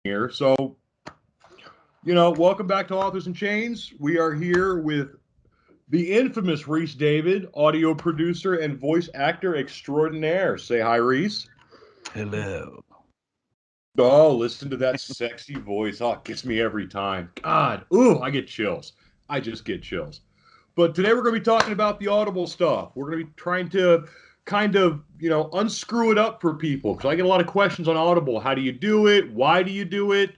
here. So, welcome back to Authors and Chains. We are here with the infamous Rhys David, audio producer and voice actor extraordinaire. Say hi, Rhys. Hello. Oh, listen to that sexy voice. Oh, it gets me every time. God, ooh, I get chills. I just get chills. But today we're going to be talking about the Audible stuff. We're going to be trying to kind of, unscrew it up for people because I get a lot of questions on Audible. How do you do it? Why do you do it?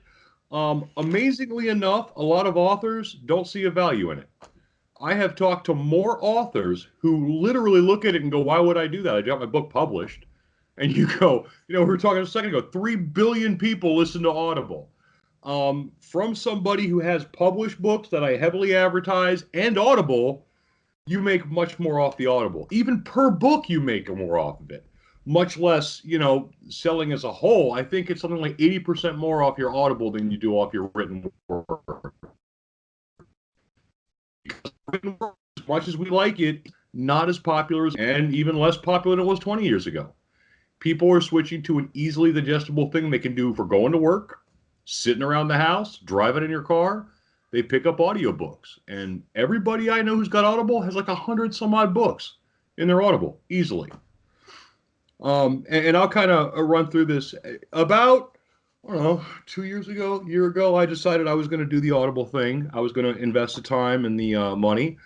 Amazingly enough, a lot of authors don't see a value in it. I have talked to more authors who literally look at it and go, why would I do that? I got my book published. And you go, we were talking a second ago, 3 billion people listen to Audible. From somebody who has published books that I heavily advertise and Audible, you make much more off the Audible. Even per book, you make more off of it. Much less, selling as a whole. I think it's something like 80% more off your Audible than you do off your written word. Because written word, as much as we like it, not as popular as, and even less popular than it was 20 years ago. People are switching to an easily digestible thing they can do for going to work, sitting around the house, driving in your car. They pick up audiobooks. And everybody I know who's got Audible has like 100 some odd books in their Audible, easily. And I'll kind of run through this. About, I don't know, 2 years ago, a year ago, I decided I was going to do the Audible thing. I was going to invest the time and the money.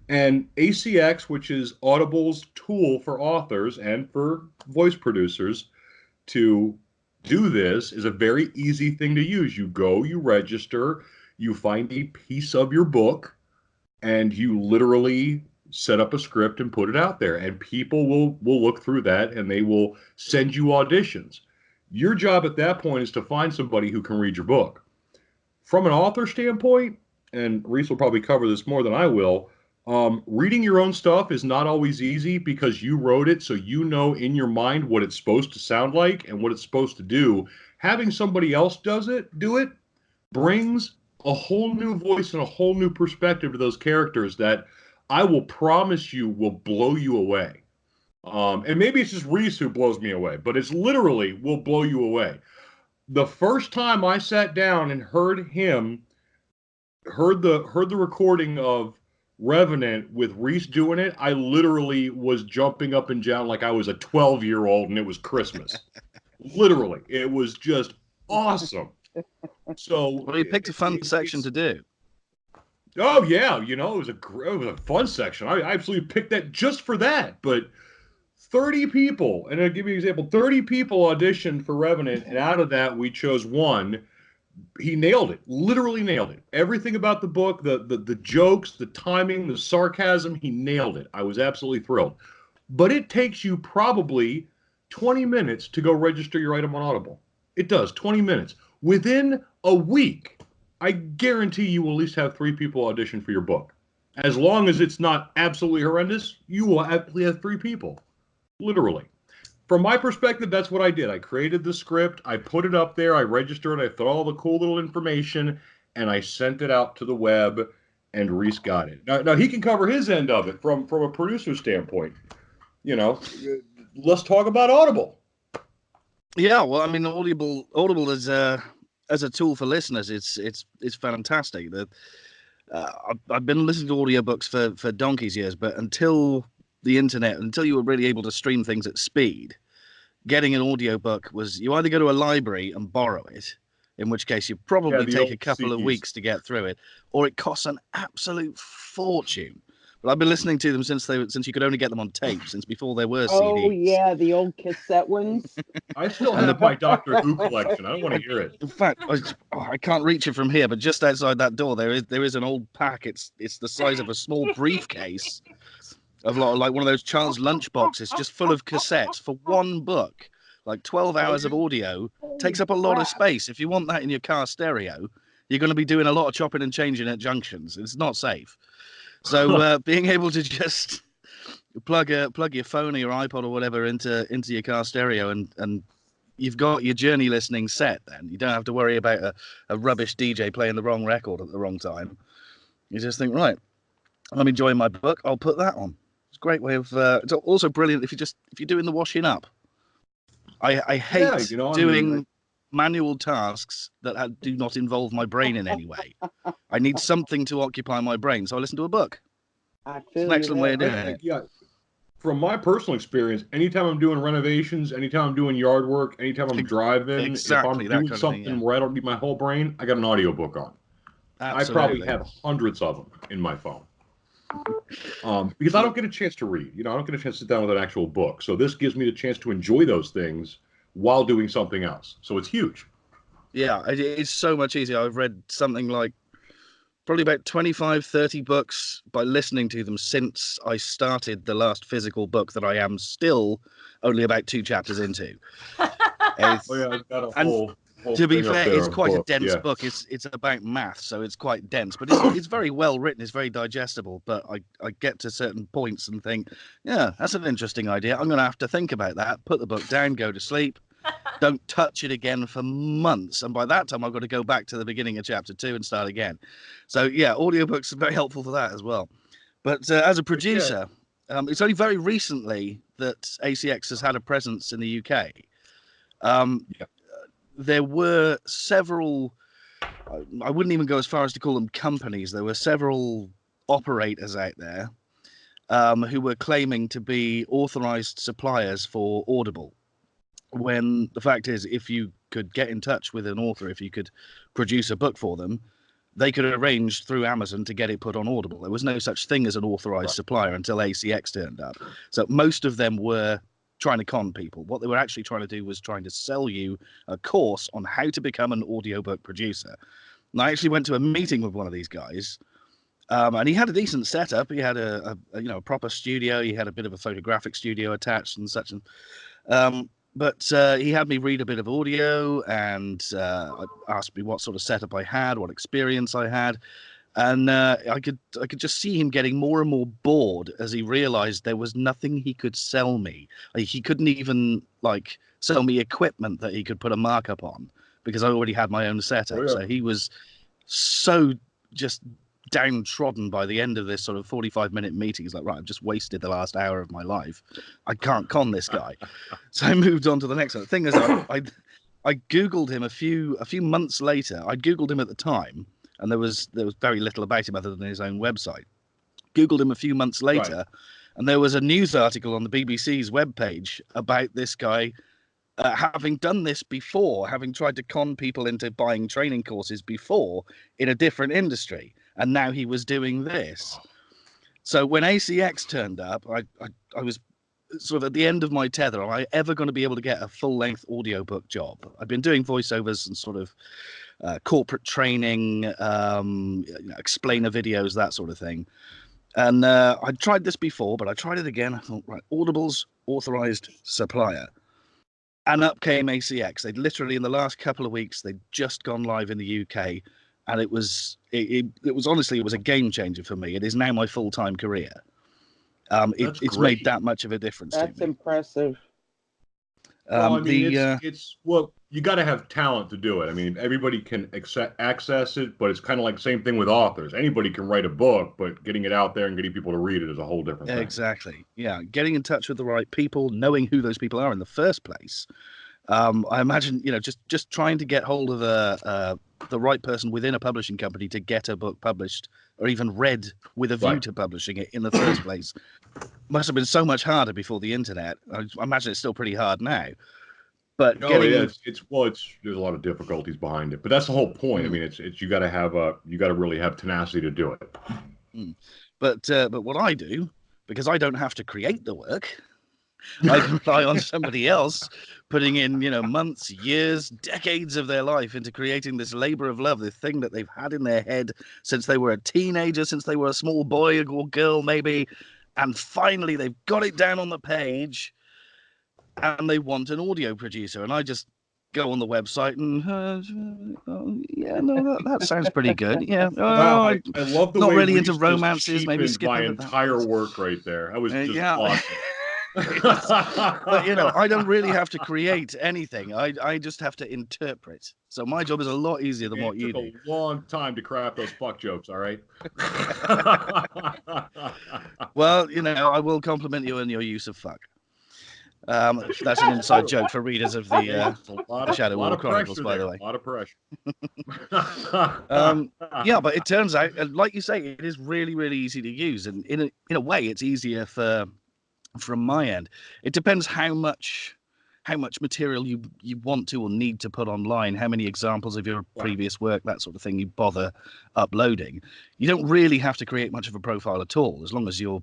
And ACX, which is Audible's tool for authors and for voice producers to do this, is a very easy thing to use. You go, you register, you find a piece of your book, and you literally set up a script and put it out there. And people will look through that and they will send you auditions. Your job at that point is to find somebody who can read your book. From an author standpoint, and Rhys will probably cover this more than I will, reading your own stuff is not always easy because you wrote it, so you know in your mind what it's supposed to sound like and what it's supposed to do. Having somebody else do it, brings a whole new voice and a whole new perspective to those characters that I will promise you will blow you away. And maybe it's just Rhys who blows me away, but it's literally will blow you away. The first time I sat down and heard the recording of Revenant with Rhys doing it, I literally was jumping up and down like I was a 12-year-old and it was Christmas. Literally, it was just awesome. So, well, you picked a fun section to do. Oh yeah, it was a fun section. I absolutely picked that just for that. But 30 people, and I'll give you an example. 30 people auditioned for Revenant, and out of that we chose one. He nailed it, literally nailed it. Everything about the book, the jokes, the timing, the sarcasm, he nailed it. I was absolutely thrilled. But it takes you probably 20 minutes to go register your item on Audible. It does, 20 minutes. Within a week, I guarantee you will at least have 3 people audition for your book. As long as it's not absolutely horrendous, you will actually have 3 people. Literally. From my perspective, that's what I did. I created the script, I put it up there, I registered, I put all the cool little information, and I sent it out to the web, and Rhys got it. Now he can cover his end of it from a producer standpoint. Let's talk about Audible. Yeah, well, I mean, Audible is as a tool for listeners, it's fantastic. I've been listening to audiobooks for donkey's years, but until you were really able to stream things at speed, getting an audiobook was you either go to a library and borrow it, in which case you probably take a couple of weeks to get through it, or it costs an absolute fortune. But I've been listening to them since you could only get them on tape, since before there were CDs. Oh yeah, the old cassette ones. I still have my Doctor Who collection. I don't want to hear it. In fact, I can't reach it from here, but just outside that door there is an old pack. It's the size of a small briefcase of like one of those child's lunch boxes, just full of cassettes for one book. Like 12 hours of audio takes up a lot of space. If you want that in your car stereo, you're going to be doing a lot of chopping and changing at junctions. It's not safe. So being able to just plug your phone or your iPod or whatever into your car stereo and you've got your journey listening set, then you don't have to worry about a rubbish DJ playing the wrong record at the wrong time. You just think, right, I'm enjoying my book, I'll put that on. It's a great way of it's also brilliant if you're doing the washing up. I hate manual tasks that do not involve my brain in any way. I need something to occupy my brain, so I listen to a book. I It's feel an you excellent way of doing there. it. Yeah, from my personal experience, anytime I'm doing renovations, anytime I'm doing yard work, anytime I'm driving, if I'm Exactly that doing kind of thing. something Yeah, where I don't need my whole brain, I got an audiobook on. I probably absolutely. have hundreds of them in my phone. Because I don't get a chance to read. I don't get a chance to sit down with an actual book. So this gives me the chance to enjoy those things while doing something else. So it's huge. Yeah, it's so much easier. I've read something like probably about 25, 30 books by listening to them since I started the last physical book that I am still only about 2 chapters into. Oh yeah, I've got a And whole to be thing up fair, there it's of quite a books. dense Yeah. book. It's about math, so it's quite dense, but it's very well written. It's very digestible. But I get to certain points and think, yeah, that's an interesting idea. I'm going to have to think about that. Put the book down, go to sleep, don't touch it again for months. And by that time, I've got to go back to the beginning of chapter 2 and start again. So yeah, audiobooks are very helpful for that as well. But as a But yeah, producer, it's only very recently that ACX has had a presence in the UK. Um, yeah. there were several, I wouldn't even go as far as to call them companies. There were several operators out there who were claiming to be authorized suppliers for Audible. When the fact is, if you could get in touch with an author, if you could produce a book for them, they could arrange through Amazon to get it put on Audible. There was no such thing as an authorized supplier until ACX turned up. So most of them were trying to con people. What they were actually trying to do was trying to sell you a course on how to become an audiobook producer. And I actually went to a meeting with one of these guys, and he had a decent setup. He had a proper studio. He had a bit of a photographic studio attached and such. And but he had me read a bit of audio and asked me what sort of setup I had, what experience I had, and I could just see him getting more and more bored as he realized there was nothing he could sell me. Like, he couldn't even sell me equipment that he could put a markup on because I already had my own Oh setup. yeah. So he was so just downtrodden by the end of this sort of 45-minute meeting. He's like, right, I've just wasted the last hour of my life. I can't con this guy. So I moved on to the next one. The thing is, I googled him a few months later. I googled him at the time, and there was very little about him other than his own website. Googled him a few months later, Right. and there was a news article on the BBC's webpage about this guy having done this before, having tried to con people into buying training courses before in a different industry, and now he was doing this. So when ACX turned up, I was sort of at the end of my tether. Am I ever going to be able to get a full-length audiobook job? I've been doing voiceovers and sort of corporate training, explainer videos, that sort of thing. And I'd tried this before, but I tried it again. I thought, right, Audible's authorized supplier. And up came ACX. They'd literally, in the last couple of weeks, they'd just gone live in the UK. And it was honestly, it was a game changer for me. It is now my full-time career. That's It's made great. that much of a difference to That's me. impressive. Well, I mean, well, you got to have talent to do it. I mean, everybody can access it, but it's kind of like the same thing with authors. Anybody can write a book, but getting it out there and getting people to read it is a whole different thing. Exactly. Yeah, getting in touch with the right people, knowing who those people are in the first place. I imagine, just trying to get hold of the right person within a publishing company to get a book published or even read with a view Right. to publishing it in the first place must have been so much harder before the internet. I imagine it's still pretty hard now. But Oh yeah, getting it's there's a lot of difficulties behind it, but that's the whole point. I mean, it's you got to really have tenacity to do it. but what I do, because I don't have to create the work, I can rely on somebody else putting in, months, years, decades of their life into creating this labor of love, this thing that they've had in their head since they were a teenager, since they were a small boy or girl, maybe. And finally, they've got it down on the page and they want an audio producer. And I just go on the website and, that sounds pretty good. Yeah. Wow, I love the not way really into Rhys just romances, maybe cheapened skip my over that. entire work right there. That was just Yeah. awesome. But I don't really have to create anything. I just have to interpret. So my job is a lot easier than what It you took do. a long time to craft those fuck jokes, all right? Well, I will compliment you on your use of fuck. That's an inside joke for readers of the Shadow lot War of Chronicles, pressure by the there. way. A lot of pressure. Yeah, but it turns out, like you say, it is really, really easy to use, and in a way, it's easier from my end. It depends how much material you want to or need to put online, how many examples of your previous work, that sort of thing, you bother uploading. You don't really have to create much of a profile at all, as long as you've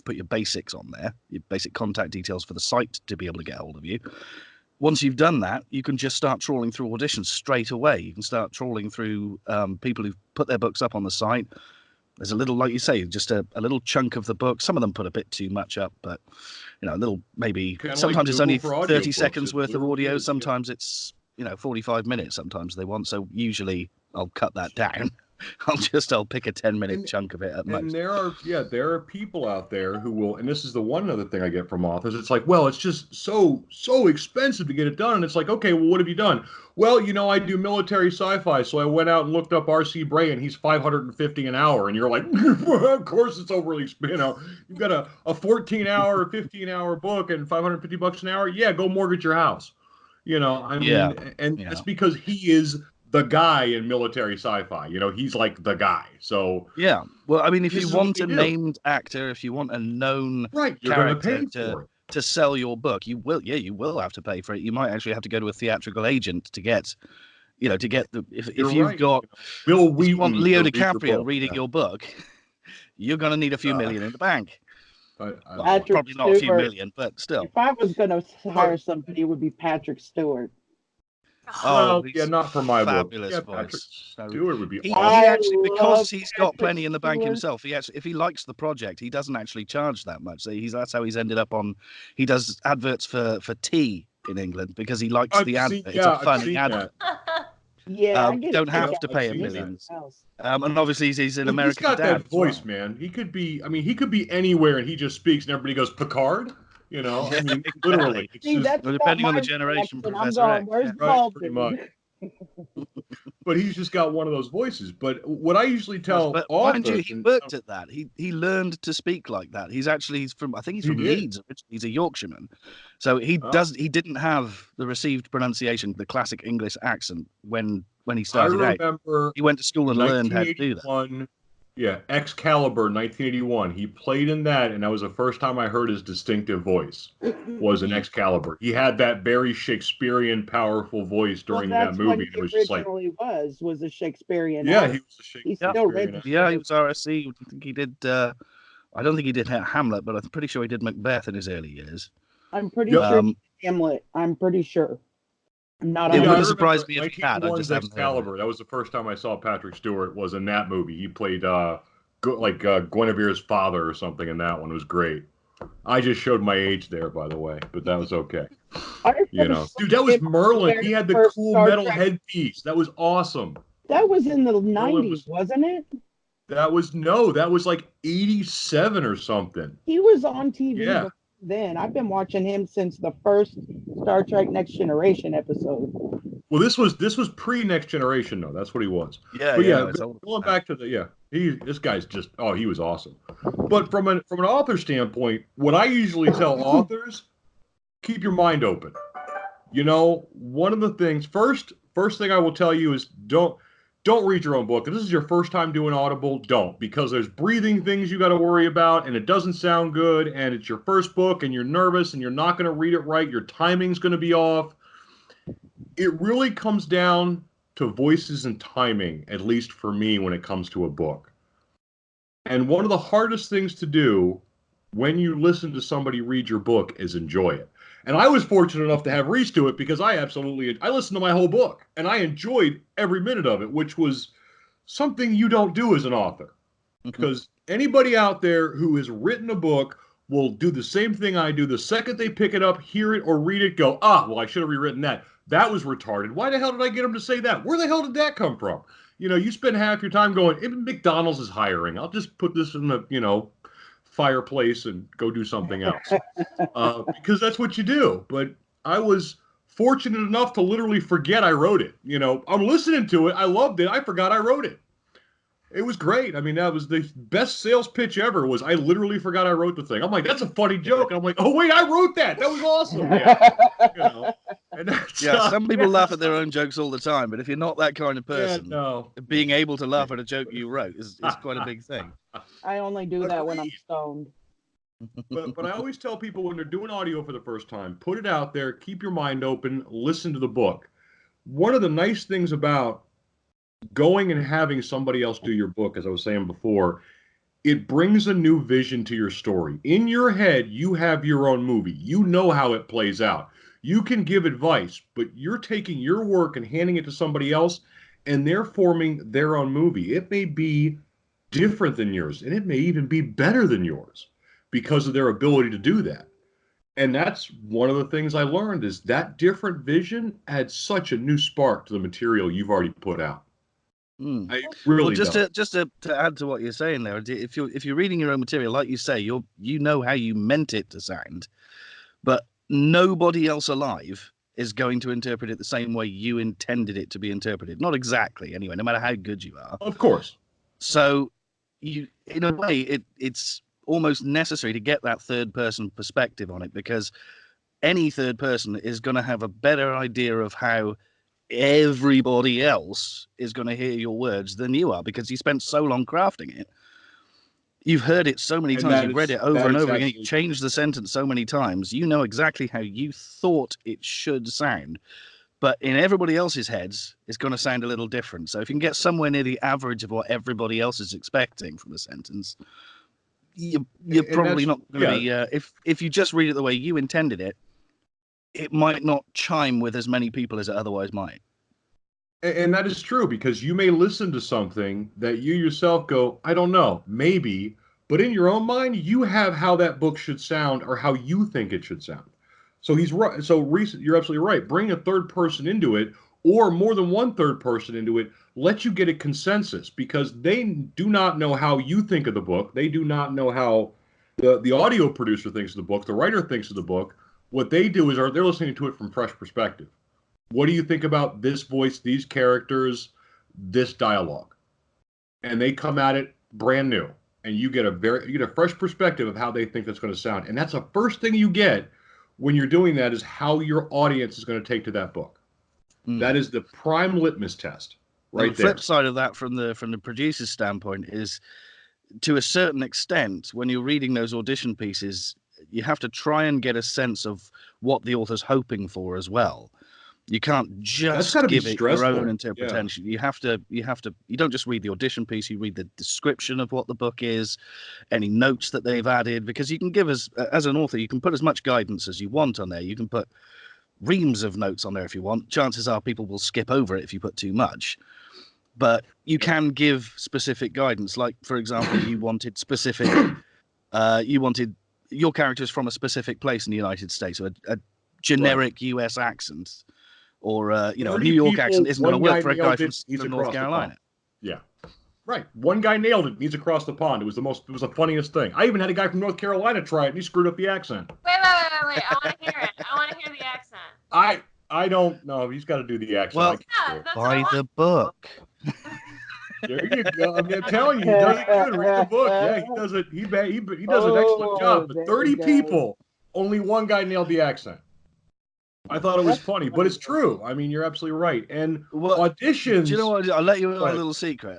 put your basics on there, your basic contact details for the site to be able to get hold of you. Once you've done that, you can just start trawling through auditions straight away. You can start trawling through people who've put their books up on the site. There's a little, like you say, just a little chunk of the book. Some of them put a bit too much up, but a little, maybe Kinda sometimes like it's only Google for 30 audiobooks. seconds It worth of literally audio. is, yeah. Sometimes it's 45 minutes. Sometimes they want. So usually I'll cut that down. I'll pick a 10-minute chunk of it at And most. there are people out there who will, and this is the one other thing I get from authors. It's like, well, it's just so expensive to get it done. And it's like, okay, well, what have you done? Well, I do military sci-fi, so I went out and looked up R.C. Bray, and he's $550 an hour. And you're like, of course it's overly, you've got a 14-hour, 15-hour book and $550 an hour. Yeah, go mortgage your house. I mean, and it's because he is the guy in military sci-fi. He's like the guy. So yeah, well, I mean, if this you is what want we a do. named actor, if you want a known Right, you're going to character pay for it. to sell your book, you will have to pay for it. You might actually have to go to a theatrical agent to get the if You're you've right. got Bill if you want Wheaton Leo to read your DiCaprio book. reading Yeah. your book, you're going to need a few million in the bank. I Patrick Probably not a few Stewart. million, but still. If I was going to hire somebody, it would be Patrick Stewart. Well, he's yeah, not for my book. fabulous Yeah, Patrick voice. Stewart would be He awesome. actually, I because love he's got Patrick plenty in the bank Stewart. himself, if he likes the project, he doesn't actually charge that much. So that's how he's ended up on. He does adverts for tea in England because he likes the advert. It's a funny advert. Yeah, I You get don't a have kick to out pay of him his millions. house. And obviously he's an Well, he's American got dad that as well. voice, man. He could be anywhere, and he just speaks, and everybody goes Picard. I mean, literally. It's See, just, that's Well, not depending on my the generation, reaction. I'm Professor going, X. where's Yeah. the right, ball, pretty dude? much. But he's just got one of those voices. But what I usually tell But mind you, authors, he worked at that. He learned to speak like that. He's from Leeds originally. He's a Yorkshireman, so he didn't have the received pronunciation, the classic English accent when he started out. remember He went to school and learned how to do that. 1981. Yeah, Excalibur, 1981. He played in that, and that was the first time I heard his distinctive voice. Was in Excalibur. He had that very Shakespearean, powerful voice during that movie. What It was he just like, originally was a Shakespearean. yeah, actor. he was a He Shakespearean. still read the Yeah, he was RSC. I think he did. I don't think he did Hamlet, but I'm pretty sure he did Macbeth in his early years. I'm pretty sure he did Hamlet. I'm pretty sure. Not It on wouldn't surprise me if he had. I 1981's just haven't heard of Excalibur. That was the first time I saw Patrick Stewart. Was in that movie. He played Guinevere's father or something in that one. It was great. I just showed my age there, by the way, but that was okay. Dude, that was Merlin. He had the cool metal headpiece. That was awesome. That was in the 90s, wasn't it? That was like 87 or something. He was on TV Yeah. before then. I've been watching him since the first Star Trek Next Generation episode. Well, this was pre Next Generation, though. That's what he was. Yeah, but yeah. Going back to this guy's just he was awesome. But from an author standpoint, what I usually tell authors, keep your mind open. One of the things first thing I will tell you is don't read your own book. If this is your first time doing Audible, don't, because there's breathing things you got to worry about, and it doesn't sound good, and it's your first book, and you're nervous, and you're not going to read it right. Your timing's going to be off. It really comes down to voices and timing, at least for me, when it comes to a book. And one of the hardest things to do when you listen to somebody read your book is enjoy it. And I was fortunate enough to have Rhys do it because I listened to my whole book and I enjoyed every minute of it, which was something you don't do as an author. Because anybody out there who has written a book will do the same thing I do. The second they pick it up, hear it, or read it, go, well, I should have rewritten that. That was retarded. Why the hell did I get him to say that? Where the hell did that come from? You spend half your time going, if McDonald's is hiring, I'll just put this in the, fireplace and go do something else. Because that's what you do. But I was fortunate enough to literally forget I wrote it. I'm listening to it. I loved it. I forgot I wrote it. It was great. I mean, that was the best sales pitch ever. Was I literally forgot I wrote the thing. I'm like, that's a funny joke. And I'm like, oh wait, I wrote that. That was awesome. Yeah, you know. And that's Yeah, some people laugh at their own jokes all the time, but if you're not that kind of yeah, person, no. being able to laugh at a joke you wrote is quite a big thing. I only do that when I'm Agreed. stoned. But I always tell people when they're doing audio for the first time, put it out there, keep your mind open, listen to the book. One of the nice things about going and having somebody else do your book, as I was saying before, it brings a new vision to your story. In your head, you have your own movie. You know how it plays out. You can give advice, but you're taking your work and handing it to somebody else, and they're forming their own movie. It may be different than yours, and it may even be better than yours because of their ability to do that. And that's one of the things I learned is that different vision adds such a new spark to the material you've already put out. Mm. It really Well, just does. to add to what you're saying there, if you're reading your own material, like you say, you know how you meant it to sound, but nobody else alive is going to interpret it the same way you intended it to be interpreted. Not exactly, anyway, no matter how good you are. Of course. So you, in a way, it's almost necessary to get that third person perspective on it, because any third person is going to have a better idea of how everybody else is going to hear your words than you are, because you spent so long crafting it. You've heard it so many And times, that you've read is- it over that and is over again, actually- you've changed the sentence so many times, you know exactly how you thought it should sound. But in everybody else's heads, it's going to sound a little different. So if you can get somewhere near the average of what everybody else is expecting from the sentence, you're And probably that's- not going to be. If you just read it the way you intended it, it might not chime with as many people as it otherwise might. And that is true because you may listen to something that you yourself go, I don't know, maybe, but in your own mind, you have how that book should sound or how you think it should sound. So he's right. So Rhys, you're absolutely right. Bring a third person into it, or more than one third person into it. Let you get a consensus because they do not know how you think of the book. They do not know how the audio producer thinks of the book. The writer thinks of the book. What they do is they're listening to it from fresh perspective. What do you think about this voice, these characters, this dialogue? And they come at it brand new, and you get a fresh perspective of how they think that's going to sound. And that's the first thing you get when you're doing that is how your audience is going to take to that book. That is the prime litmus test, right The flip side of that, from the producer's standpoint, is to a certain extent, when you're reading those audition pieces, you have to try and get a sense of what the author's hoping for as well. You can't just give it your own interpretation. You have to, you don't just read the audition piece, you read the description of what the book is, any notes that they've added, because you can give as an author, you can put as much guidance as you want on there. You can put reams of notes on there if you want. Chances are people will skip over it if you put too much. But you can give specific guidance. Like, for example, you wanted specific, you wanted your characters from a specific place in the United States, or a generic US accent. Or a New York accent isn't going to work for a guy from North Carolina. Yeah, right. One guy nailed it. He's across the pond. It was the funniest thing. I even had a guy from North Carolina try it, and he screwed up the accent. Wait! I want to hear it. I want to hear the accent. I don't know. He's got to do the accent. Well, buy the book. There you go. I'm telling you, he does it good. Read the book. Yeah, he does it. He does an excellent job. But 30 people, only one guy nailed the accent. I thought it was funny, but it's true. I mean, you're absolutely right. And auditions. Do you know what? I'll let you in on a little secret.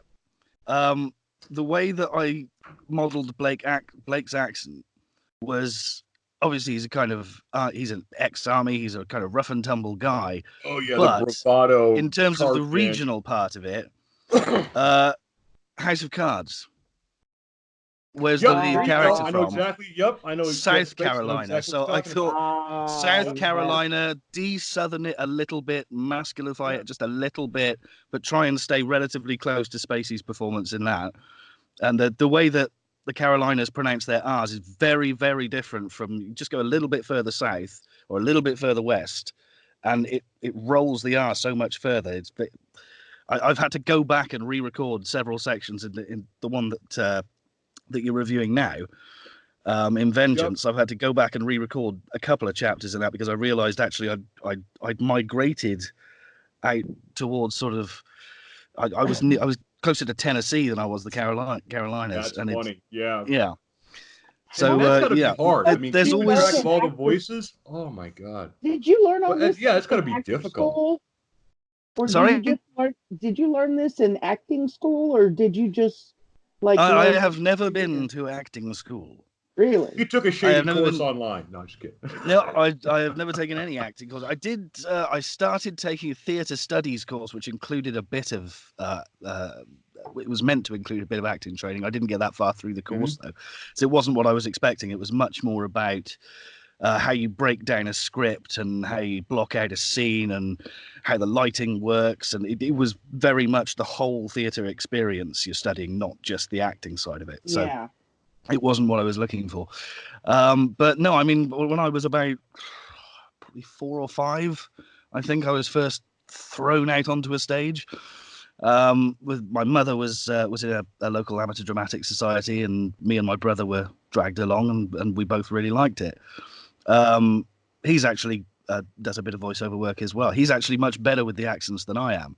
The way that I modeled Blake's accent was, obviously he's a kind of he's an ex-army. He's a kind of rough and tumble guy. Oh yeah, but the bravado. In terms of the regional part of it, House of Cards. Where's the lead character from? I know exactly. Yep, I know. South Carolina. So I thought South Carolina, de-southern it a little bit, masculify it just a little bit, but try and stay relatively close to Spacey's performance in that. And the way that the Carolinas pronounce their R's is very, very different from, you just go a little bit further south or a little bit further west, and it rolls the R so much further. I've had to go back and re-record several sections in the one that you're reviewing now, in Vengeance. I've had to go back and re-record a couple of chapters in that because I realized actually I'd migrated out towards sort of I was closer to Tennessee than I was the Carolinas. That's and funny. Yeah. yeah. So So that's got to yeah, be hard. I mean, there's keeping always track of all the voices. Oh my God. Did you learn all Well, this yeah, it's got to in be acting difficult. school? Or sorry. did you learn this in acting school, or did you just like I learn have never it? been to acting school. Really? You took a I shady have never course been. online. No, I'm just kidding. No, I have never taken any acting course. I did. I started taking a theatre studies course, which included a bit of. It was meant to include a bit of acting training. I didn't get that far through the course though, so it wasn't what I was expecting. It was much more about how you break down a script and how you block out a scene and how the lighting works. And it was very much the whole theatre experience you're studying, not just the acting side of it. So Yeah. it wasn't what I was looking for. But no, I mean, when I was about probably 4 or 5, I think I was first thrown out onto a stage. With my mother was in a local amateur dramatic society, and me and my brother were dragged along, and we both really liked it. He's actually does a bit of voiceover work as well. He's actually much better with the accents than I am,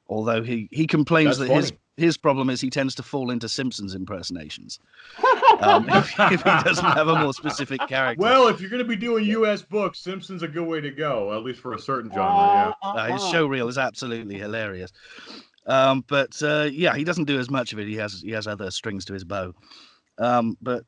although he complains That's that funny. his problem is he tends to fall into Simpsons impersonations. If he doesn't have a more specific character. Well, if you're going to be doing U.S. books, Simpson's a good way to go, at least for a certain genre. His show reel is absolutely hilarious. But yeah, he doesn't do as much of it. He has other strings to his bow. But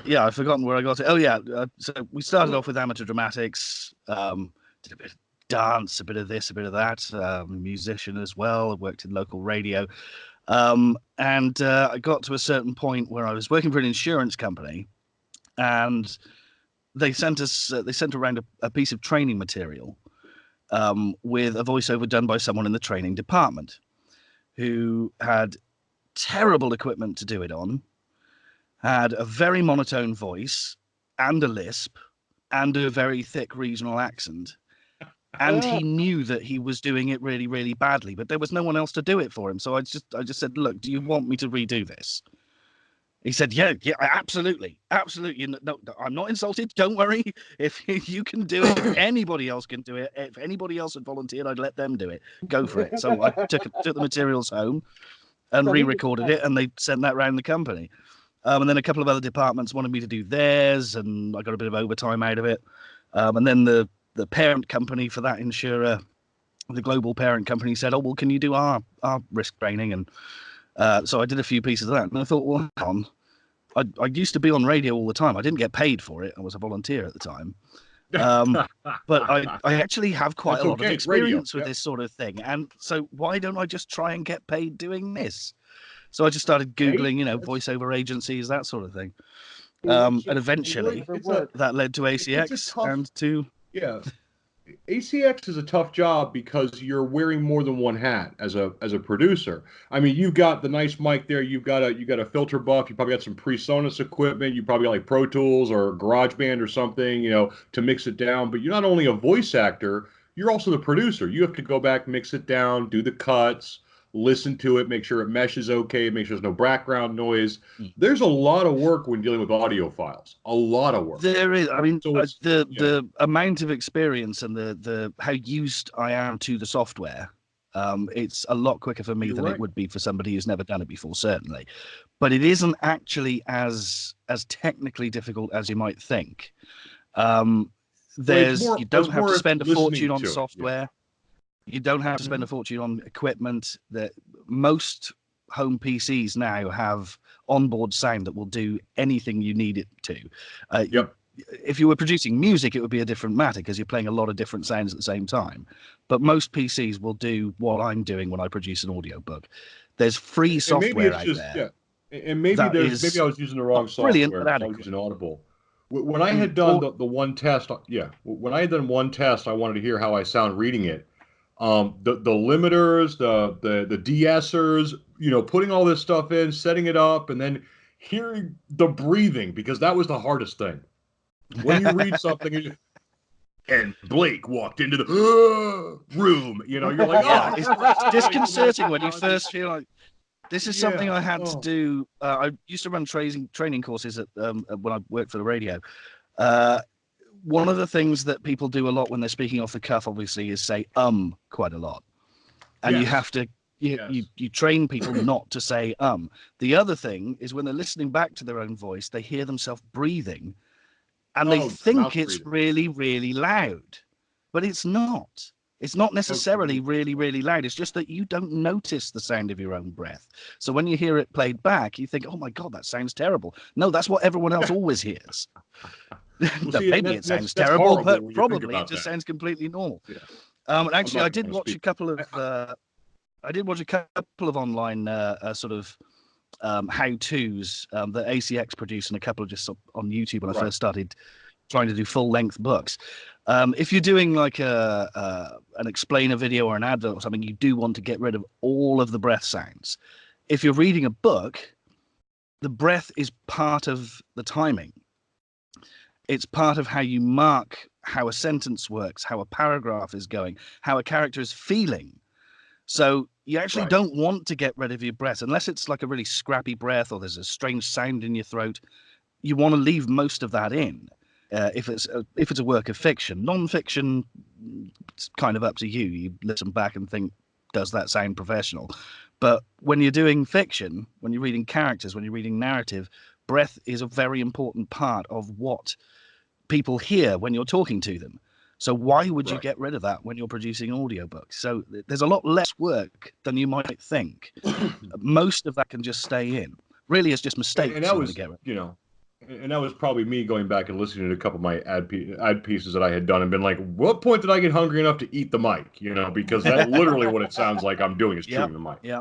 yeah, I've forgotten where I got to. Oh yeah, so we started off with amateur dramatics. Did a bit of dance, a bit of this, a bit of that. Musician as well. I worked in local radio. And I got to a certain point where I was working for an insurance company, and they sent around a piece of training material with a voiceover done by someone in the training department who had terrible equipment to do it on, had a very monotone voice and a lisp and a very thick regional accent. And he knew that he was doing it really, really badly, but there was no one else to do it for him. So I just said, look, do you want me to redo this? He said, yeah, absolutely. No, I'm not insulted. Don't worry. If you can do it, if anybody else can do it, if anybody else had volunteered, I'd let them do it. Go for it. So I took the materials home and re-recorded it, and they sent that around the company. And then a couple of other departments wanted me to do theirs, and I got a bit of overtime out of it. And then the parent company for that insurer, the global parent company, said, oh, well, can you do our risk training? And so I did a few pieces of that. And I thought, well, hang on. I used to be on radio all the time. I didn't get paid for it. I was a volunteer at the time. But I actually have quite a lot of experience with this sort of thing. And so why don't I just try and get paid doing this? So I just started Googling, voiceover agencies, that sort of thing. And eventually that led to ACX and to... Yeah. ACX is a tough job because you're wearing more than one hat as a producer. I mean, you've got the nice mic there. You got a filter buff. You probably got some PreSonus equipment. You probably got like Pro Tools or GarageBand or something, to mix it down. But you're not only a voice actor, you're also the producer. You have to go back, mix it down, do the cuts, listen to it, make sure it meshes okay, make sure there's no background noise. There's a lot of work when dealing with audio files. A lot of work. There is. I mean, so the amount of experience and the how used I am to the software, it's a lot quicker for me than it would be for somebody who's never done it before, certainly. But it isn't actually as technically difficult as you might think. You don't have to spend a fortune on software. Yeah. You don't have to spend a fortune on equipment. That most home PCs now have onboard sound that will do anything you need it to. If you were producing music, it would be a different matter because you're playing a lot of different sounds at the same time. But most PCs will do what I'm doing when I produce an audiobook. There's free software out there. Yeah. And maybe I was using the wrong software. Brilliant, but I was using Audible. When I had done the one test, when I had done one test, I wanted to hear how I sound reading it. The limiters, the de-essers, putting all this stuff in, setting it up, and then hearing the breathing, because that was the hardest thing. When you read something, and Blake walked into the room, you're like, oh, it's disconcerting when you first feel like this is something I had to do. I used to run training courses at when I worked for the radio. One of the things that people do a lot when they're speaking off the cuff, obviously, is say quite a lot, and you have to You train people not to say The other thing is when they're listening back to their own voice, they hear themselves breathing, and they think it's really, really loud, but it's not. It's not necessarily really, really loud. It's just that you don't notice the sound of your own breath. So when you hear it played back, you think, oh my God, that sounds terrible. No, that's what everyone else always hears. Maybe it sounds terrible, but probably it just sounds completely normal. Yeah. And actually, I did watch a couple of online sort of how-tos that ACX produced, and a couple of just on YouTube when I first started trying to do full-length books. If you're doing like an explainer video or an advert or something, you do want to get rid of all of the breath sounds. If you're reading a book, the breath is part of the timing. It's part of how you mark how a sentence works, how a paragraph is going, how a character is feeling. So you actually don't want to get rid of your breath unless it's like a really scrappy breath or there's a strange sound in your throat. You want to leave most of that in. If it's a work of fiction. Non-fiction, it's kind of up to you. You listen back and think, does that sound professional? But when you're doing fiction, when you're reading characters, when you're reading narrative, breath is a very important part of what people hear when you're talking to them. So why would you get rid of that when you're producing audiobooks? So there's a lot less work than you might think. Most of that can just stay in. Really, it's just mistakes. And that was, and that was probably me going back and listening to a couple of my ad pieces that I had done and been like, what point did I get hungry enough to eat the mic? Because that's literally what it sounds like I'm doing is chewing the mic. Yeah.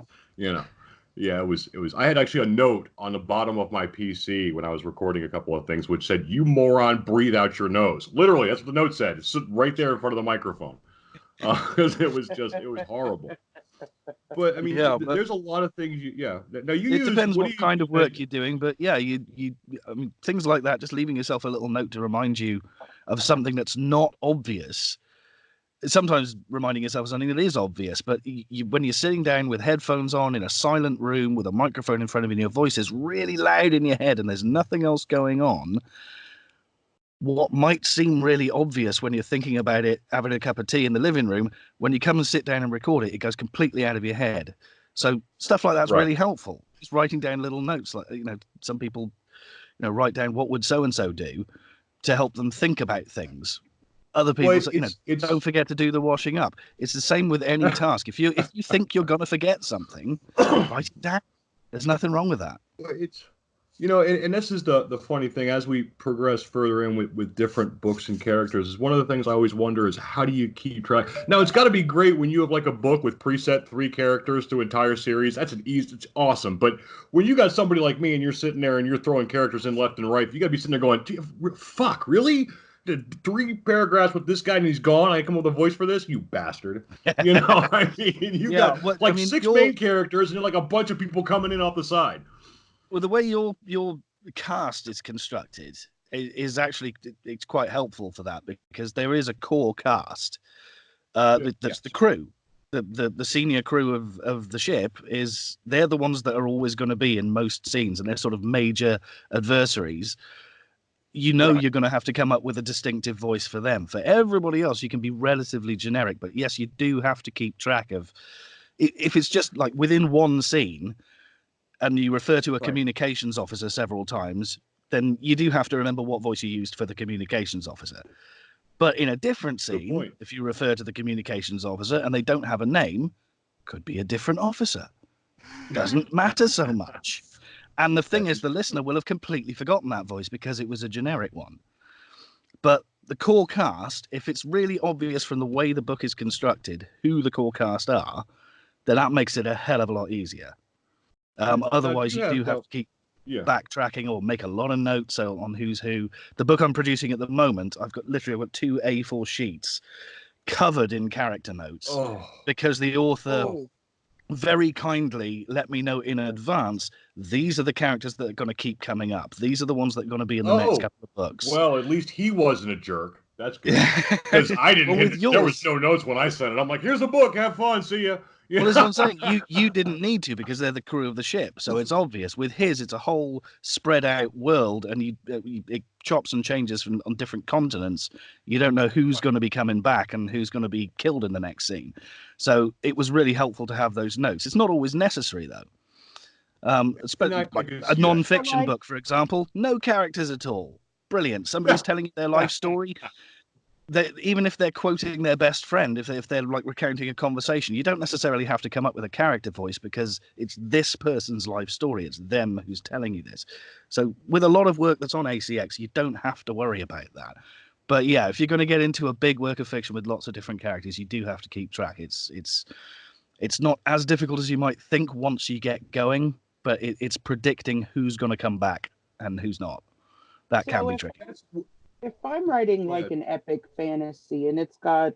Yeah, it was. I had actually a note on the bottom of my PC when I was recording a couple of things, which said, "You moron, breathe out your nose." Literally, that's what the note said. It's right there in front of the microphone, because it was horrible. But I mean, there's a lot of things. Now it depends what kind of work you're doing, but I mean, things like that. Just leaving yourself a little note to remind you of something that's not obvious. Sometimes reminding yourself of something that is obvious, but when you're sitting down with headphones on in a silent room with a microphone in front of you and your voice is really loud in your head and there's nothing else going on, what might seem really obvious when you're thinking about it, having a cup of tea in the living room, when you come and sit down and record it, it goes completely out of your head. So stuff like that's really helpful. Just writing down little notes, like, some people, write down what would so-and-so do to help them think about things. Other people, don't forget to do the washing up. It's the same with any task. If you think you're gonna forget something, write it down. There's nothing wrong with that. It's and this is the funny thing as we progress further in with different books and characters. Is one of the things I always wonder is how do you keep track? Now it's got to be great when you have like a book with preset 3 characters to entire series. It's awesome. But when you got somebody like me and you're sitting there and you're throwing characters in left and right, you got to be sitting there going, "Fuck, really? 3 paragraphs with this guy and he's gone. I come up with a voice for this, you bastard." I mean, you got 6 main characters and like a bunch of people coming in off the side. Well, the way your cast is constructed is actually it's quite helpful for that, because there is a core cast. That's the crew. The senior crew of the ship they're the ones that are always going to be in most scenes, and they're sort of major adversaries. You're going to have to come up with a distinctive voice for them. For everybody else, you can be relatively generic, but yes, you do have to keep track of, if it's just like within one scene and you refer to a communications officer several times, then you do have to remember what voice you used for the communications officer. But in a different scene, if you refer to the communications officer and they don't have a name, could be a different officer. Doesn't matter so much. And the thing is, the listener will have completely forgotten that voice because it was a generic one. But the core cast, if it's really obvious from the way the book is constructed who the core cast are, then that makes it a hell of a lot easier. Otherwise, you do have to keep backtracking or make a lot of notes on who's who. The book I'm producing at the moment, I've got 2 A4 sheets covered in character notes because the author very kindly let me know in advance, these are the characters that are going to keep coming up. These are the ones that are going to be in the next couple of books. Well, at least he wasn't a jerk. That's good. Because I didn't there was no notes when I sent it. I'm like, here's a book, have fun, see ya. Well, that's what I'm saying. You didn't need to because they're the crew of the ship, so it's obvious. With his, it's a whole spread out world, and it chops and changes on different continents. You don't know who's going to be coming back and who's going to be killed in the next scene. So it was really helpful to have those notes. It's not always necessary though. Like a non-fiction book, for example, no characters at all. Brilliant. Somebody's telling you their life story. Even if they're quoting their best friend, if they're like recounting a conversation, you don't necessarily have to come up with a character voice because it's this person's life story. It's them who's telling you this. So with a lot of work that's on ACX, you don't have to worry about that. But yeah, if you're going to get into a big work of fiction with lots of different characters, you do have to keep track. It's not as difficult as you might think once you get going, but it's predicting who's going to come back and who's not. That can be tricky. If I'm writing like an epic fantasy and it's got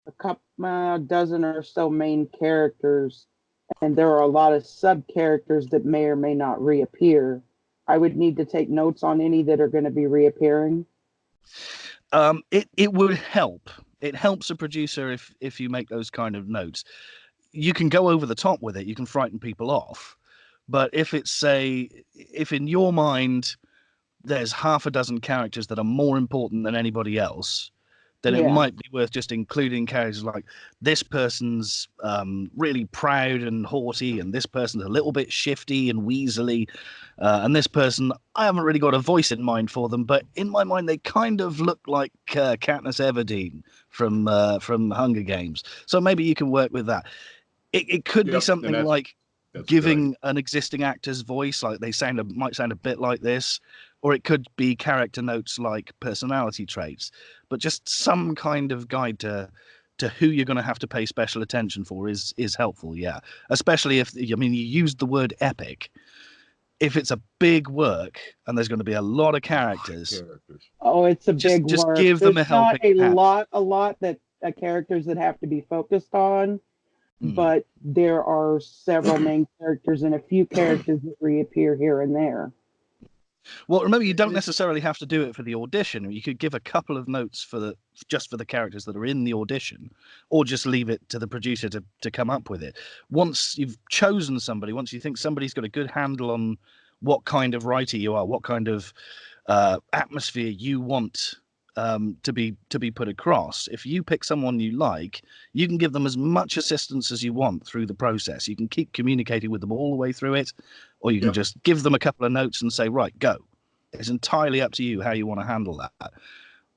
a couple dozen or so main characters and there are a lot of sub characters that may or may not reappear, I would need to take notes on any that are going to be reappearing. It would help. It helps a producer if you make those kind of notes. You can go over the top with it. You can frighten people off. But if in your mind there's half a dozen characters that are more important than anybody else, then it might be worth just including characters like this person's really proud and haughty, and this person's a little bit shifty and weaselly, and this person, I haven't really got a voice in mind for them, but in my mind they kind of look like Katniss Everdeen from Hunger Games. So maybe you can work with that. It could be something like giving an existing actor's voice, like they might sound a bit like this, or it could be character notes like personality traits, but just some kind of guide to who you're going to have to pay special attention for is helpful. Yeah, especially if you used the word epic. If it's a big work and there's going to be a lot of characters, it's a big work. Just give them a helping hand. A lot that characters that have to be focused on. But there are several main characters and a few characters that reappear here and there. Well, remember, you don't necessarily have to do it for the audition. You could give a couple of notes just for the characters that are in the audition, or just leave it to the producer to come up with it. Once you've chosen somebody, once you think somebody's got a good handle on what kind of writer you are, what kind of atmosphere you want to be put across, if you pick someone you like, you can give them as much assistance as you want through the process. You can keep communicating with them all the way through it, or you can just give them a couple of notes and say, right, go. It's entirely up to you how you want to handle that.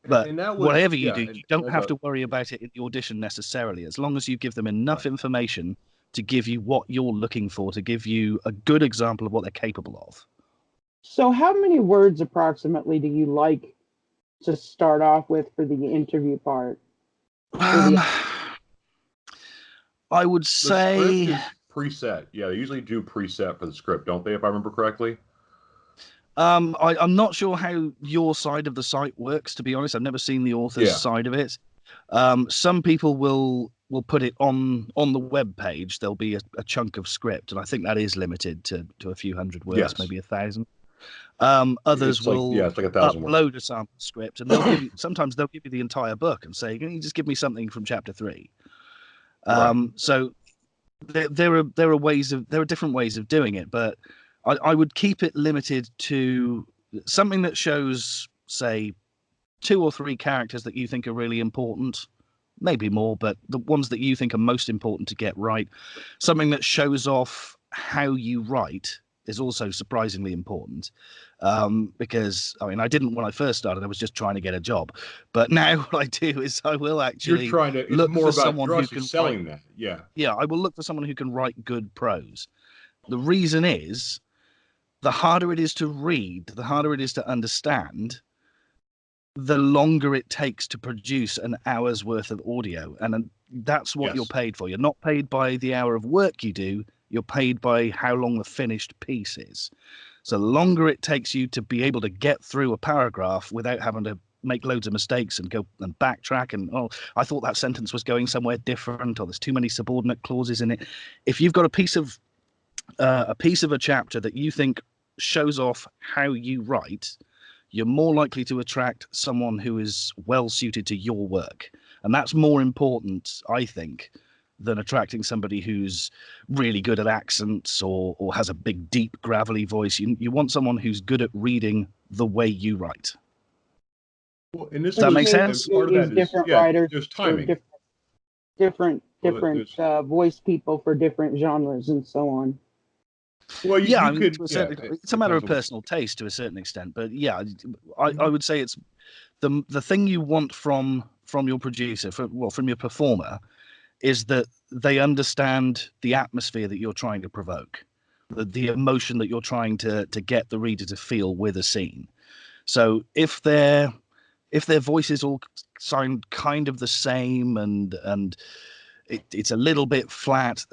But whatever you do, you don't have to worry about it in the audition necessarily, as long as you give them enough information to give you what you're looking for, to give you a good example of what they're capable of. So how many words approximately do you like to start off with for the interview part? I would say the script is preset. Yeah, they usually do preset for the script, don't they, if I remember correctly? I'm not sure how your side of the site works, to be honest. I've never seen the author's side of it. Some people will put it on the web page. There'll be a chunk of script, and I think that is limited to a few hundred words, maybe 1,000. Others will like 1,000 upload words. a sample script, and sometimes they'll give you the entire book and say, "Can you just give me something from chapter 3?" So there are different ways of doing it, but I would keep it limited to something that shows, say, 2 or 3 characters that you think are really important, maybe more, but the ones that you think are most important to get right. Something that shows off how you write is also surprisingly important, because I didn't when I first started. I was just trying to get a job, but now what I do is I will actually look for someone who can selling that. Yeah, I will look for someone who can write good prose. The reason is, the harder it is to read, the harder it is to understand, the longer it takes to produce an hour's worth of audio, and that's what you're paid for. You're not paid by the hour of work you do. You're paid by how long the finished piece is. So the longer it takes you to be able to get through a paragraph without having to make loads of mistakes and go and backtrack and, I thought that sentence was going somewhere different, or there's too many subordinate clauses in it. If you've got a piece of a chapter that you think shows off how you write, you're more likely to attract someone who is well suited to your work. And that's more important, I think, than attracting somebody who's really good at accents or has a big, deep, gravelly voice. You want someone who's good at reading the way you write. Well, and this Does that make and sense? part of Use that is, different yeah, writers there's for timing. different Well, there's- voice people for different genres and so on. Well, Yeah, I you mean, could. to a Yeah, certain, it's a matter of personal taste to a certain extent, but yeah, I would say it's the thing you want from your producer, from your performer, is that they understand the atmosphere that you're trying to provoke, the emotion that you're trying to get the reader to feel with a scene. So if their voices all sound kind of the same and it's a little bit flat,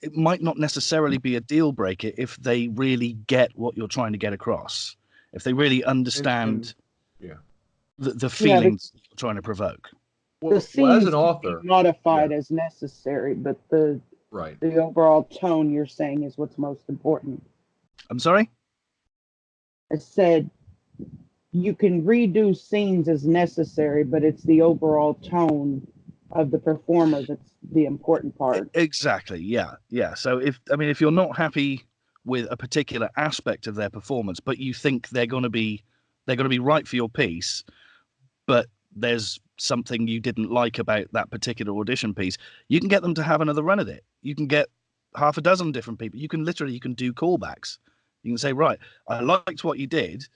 it might not necessarily be a deal breaker if they really get what you're trying to get across, if they really understand yeah, the feelings you're trying to provoke. The well, scenes as an can author, be modified as necessary, but the right? overall tone you're saying is what's most important. I'm sorry? I said you can redo scenes as necessary, but it's the overall tone of the performer that's the important part. Exactly. Yeah. So if you're not happy with a particular aspect of their performance, but you think they're going to be right for your piece, but there's something you didn't like about that particular audition piece, you can get them to have another run at it. You can get half a dozen different people. You can do callbacks. You can say, right, I liked what you did,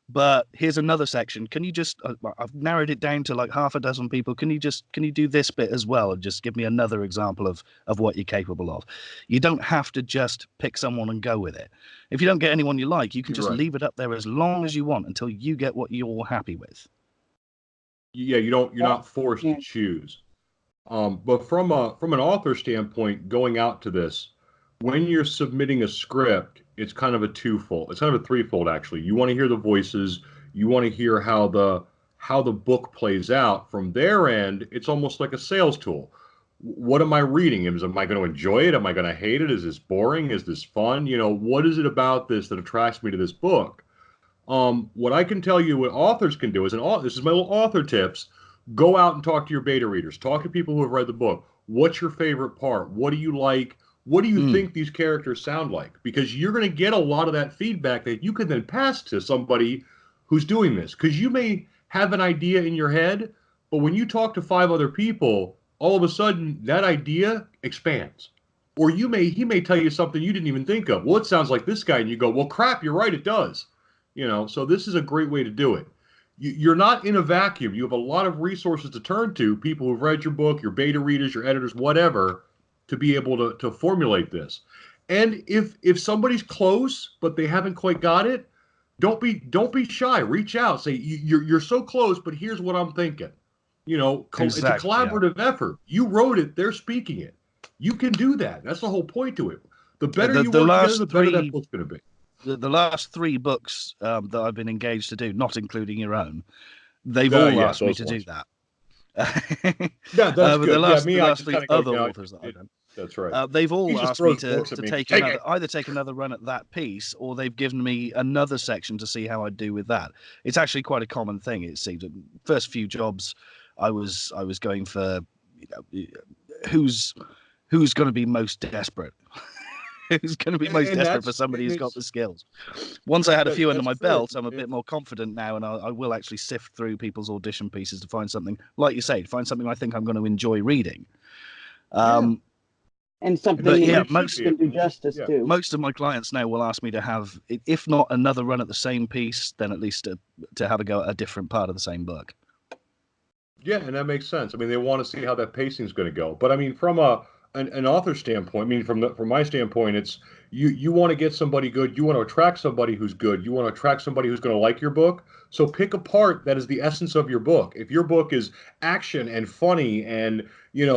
but here's another section. Can you just I've narrowed it down to like half a dozen people. Can you do this bit as well and just give me another example of what you're capable of? You don't have to just pick someone and go with it. If you don't get anyone you like, you can just leave it up there as long as you want until you get what you're happy with. Yeah, you're not forced to choose. But from an author standpoint, going out to this, when you're submitting a script, it's kind of a twofold. It's kind of a threefold actually. You want to hear the voices, you want to hear how the book plays out. From their end, it's almost like a sales tool. What am I reading? Am I going to enjoy it? Am I going to hate it? Is this boring? Is this fun? What is it about this that attracts me to this book? What I can tell you, what authors can do is, this is my little author tips. Go out and talk to your beta readers. Talk to people who have read the book. What's your favorite part? What do you like? What do you think these characters sound like? Because you're going to get a lot of that feedback that you can then pass to somebody who's doing this. Because you may have an idea in your head, but when you talk to 5 other people, all of a sudden that idea expands. Or he may tell you something you didn't even think of. Well, it sounds like this guy, and you go, well, crap, you're right, it does. So this is a great way to do it. You're not in a vacuum. You have a lot of resources to turn to, people who've read your book, your beta readers, your editors, whatever, to be able to formulate this. And if somebody's close but they haven't quite got it, don't be shy. Reach out. Say you're so close, but here's what I'm thinking. Exactly, it's a collaborative effort. You wrote it, they're speaking it. You can do that. That's the whole point to it. The better you work together, the better that book's going to be. The last 3 books that I've been engaged to do, not including your own, they've all asked me to do that. Yeah, that's good. The last 3 other authors that I've done. That's right. They've all asked me to take take another run at that piece, or they've given me another section to see how I do with that. It's actually quite a common thing. It seems. First few jobs, I was going for, who's going to be most desperate. Who's going to be most desperate for somebody who's got the skills. Once I had a few under my belt, I'm a bit more confident now, and I will actually sift through people's audition pieces to find something, like you say, find something I think I'm going to enjoy reading. And something most can do justice to. Most of my clients now will ask me to have, if not another run at the same piece, then at least to have a go at a different part of the same book. Yeah, and that makes sense. I mean, they want to see how that pacing is going to go. But I mean, from an author standpoint, I mean, from my standpoint, it's you want to get somebody good. You want to attract somebody who's good. You want to attract somebody who's going to like your book. So pick a part that is the essence of your book. If your book is action and funny and